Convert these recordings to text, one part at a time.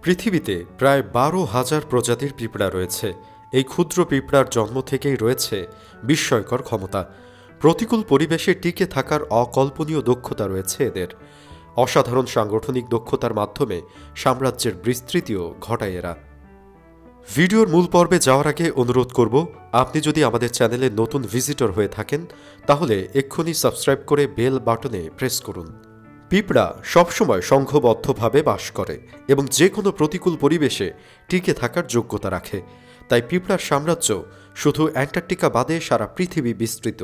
পৃথিবীতে প্রায় ১২,০০০ প্রজাতির পিঁপড়া রয়েছে। এই ক্ষুদ্র পিঁপড়ার জন্ম থেকেই রয়েছে বিস্ময়কর ক্ষমতা। প্রতিকূল পরিবেশে টিকে থাকার অকল্পনীয় দক্ষতা রয়েছে এদের। অসাধারণ সাংগঠনিক দক্ষতার মাধ্যমে সাম্রাজ্যের বিস্তৃতিও ঘটায় এরা। ভিডিওর মূল পর্বে যাওয়ার আগে অনুরোধ করব, আপনি যদি আমাদের চ্যানেলে নতুন ভিজিটর হয়ে থাকেন তাহলে এক্ষুনি সাবস্ক্রাইব করে বেল বাটনে প্রেস করুন। পিঁপড়া সবসময় সংঘবদ্ধভাবে বাস করে এবং যে কোনো প্রতিকূল পরিবেশে টিকে থাকার যোগ্যতা রাখে। তাই পিঁপড়ার সাম্রাজ্য শুধু অ্যান্টার্কটিকা বাদে সারা পৃথিবী বিস্তৃত।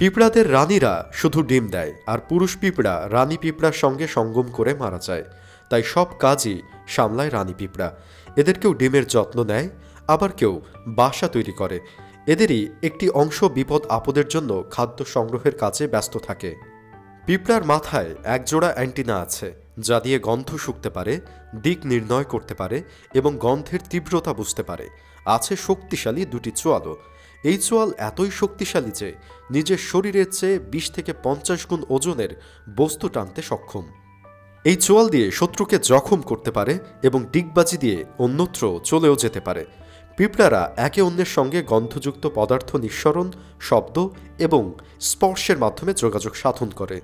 পিঁপড়াদের রানীরা শুধু ডিম দেয়, আর পুরুষ পিঁপড়া রানী পিঁপড়ার সঙ্গে সঙ্গম করে মারা যায়। তাই সব কাজই সামলায় রানী পিঁপড়া। এদের কেউ ডিমের যত্ন নেয়, আবার কেউ বাসা তৈরি করে। এদেরই একটি অংশ বিপদ আপদের জন্য খাদ্য সংগ্রহের কাজে ব্যস্ত থাকে। পিঁপড়ার মাথায় একজোড়া অ্যান্টিনা আছে, যা দিয়ে গন্ধ শুঁকতে পারে, দিক নির্ণয় করতে পারে এবং গন্ধের তীব্রতা বুঝতে পারে। আছে শক্তিশালী দুটি চোয়ালও। এই চোয়াল এতই শক্তিশালী যে নিজের শরীরের চেয়ে ২০ থেকে ৫০ গুণ ওজনের বস্তু টানতে সক্ষম। এই চোয়াল দিয়ে শত্রুকে জখম করতে পারে এবং ডিগবাজি দিয়ে অন্যত্র চলেও যেতে পারে। পিঁপড়ারা একে অন্যের সঙ্গে গন্ধযুক্ত পদার্থ নিঃসরণ, শব্দ এবং স্পর্শের মাধ্যমে যোগাযোগ সাধন করে।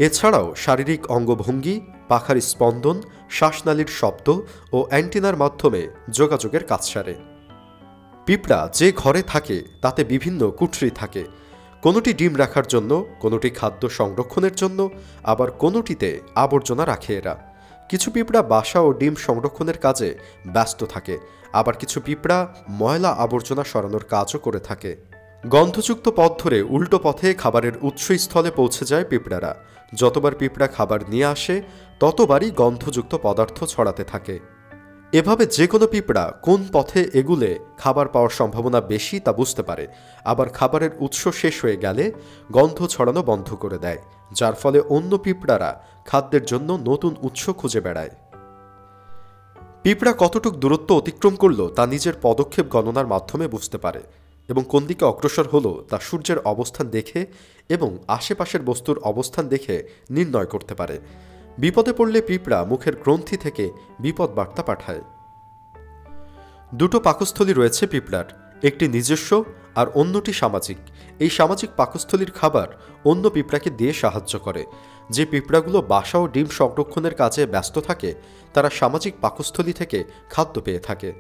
এছাড়াও শারীরিক অঙ্গভঙ্গি, পাখার স্পন্দন, শ্বাসনালীর শব্দ ও অ্যান্টিনার মাধ্যমে যোগাযোগের কাজ সারে। পিঁপড়া যে ঘরে থাকে তাতে বিভিন্ন কুঠরি থাকে। কোনোটি ডিম রাখার জন্য, কোনোটি খাদ্য সংরক্ষণের জন্য, আবার কোনোটিতে আবর্জনা রাখে এরা। কিছু পিঁপড়া বাসা ও ডিম সংরক্ষণের কাজে ব্যস্ত থাকে, আবার কিছু পিঁপড়া ময়লা আবর্জনা সরানোর কাজও করে থাকে। গন্ধযুক্ত পথ ধরে উল্টো পথে খাবারের উৎসস্থলে পৌঁছে যায় পিঁপড়ারা। যতবার পিঁপড়া খাবার নিয়ে আসে ততবারই গন্ধযুক্ত পদার্থ ছড়াতে থাকে। এভাবে যে কোনো পিঁপড়া কোন পথে এগুলে খাবার পাওয়ার সম্ভাবনা বেশি তা বুঝতে পারে। আবার খাবারের উৎস শেষ হয়ে গেলে গন্ধ ছড়ানো বন্ধ করে দেয়, যার ফলে অন্য পিঁপড়ারা খাদ্যের জন্য নতুন উৎস খুঁজে বেড়ায়। পিঁপড়া কতটুক দূরত্ব অতিক্রম করলো তা নিজের পদক্ষেপ গণনার মাধ্যমে বুঝতে পারে এবং কোন দিকে অগ্রসর হলো তা সূর্যের অবস্থান দেখে এবং আশেপাশের বস্তুর অবস্থান দেখে নির্ণয় করতে পারে। বিপদে পড়লে পিঁপড়া মুখের গ্রন্থি থেকে বিপদ বার্তা পাঠায়। দুটো পাকস্থলী রয়েছে পিঁপড়ার, একটি নিজস্ব আর অন্যটি সামাজিক। এই সামাজিক পাকস্থলীর খাবার অন্য পিঁপড়াকে দিয়ে সাহায্য করে। যে পিঁপড়াগুলো বাসা ও ডিম সংরক্ষণের কাজে ব্যস্ত থাকে তারা সামাজিক পাকস্থলী থেকে খাদ্য পেয়ে থাকে।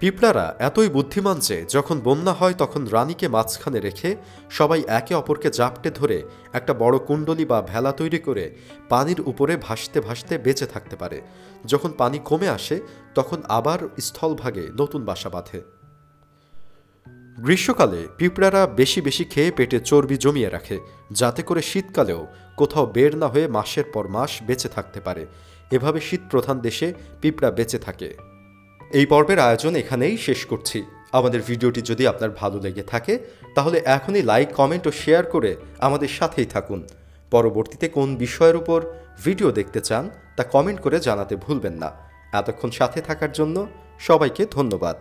পিঁপড়ারা এতই বুদ্ধিমান যে যখন বন্যা হয় তখন রানীকে মাঝখানে রেখে সবাই একে অপরকে জাপটে ধরে একটা বড় কুণ্ডলী বা ভেলা তৈরি করে পানির উপরে ভাসতে ভাসতে বেঁচে থাকতে পারে। যখন পানি কমে আসে তখন আবার স্থলভাগে নতুন বাসা বাঁধে। গ্রীষ্মকালে পিঁপড়ারা বেশি বেশি খেয়ে পেটে চর্বি জমিয়ে রাখে, যাতে করে শীতকালেও কোথাও বের না হয়ে মাসের পর মাস বেঁচে থাকতে পারে। এভাবে শীত প্রধান দেশে পিঁপড়া বেঁচে থাকে। এই পর্বের আয়োজন এখানেই শেষ করছি। আমাদের ভিডিওটি যদি আপনার ভালো লেগে থাকে তাহলে এখনই লাইক, কমেন্ট ও শেয়ার করে আমাদের সাথেই থাকুন। পরবর্তীতে কোন বিষয়ের উপর ভিডিও দেখতে চান তা কমেন্ট করে জানাতে ভুলবেন না। এতক্ষণ সাথে থাকার জন্য সবাইকে ধন্যবাদ।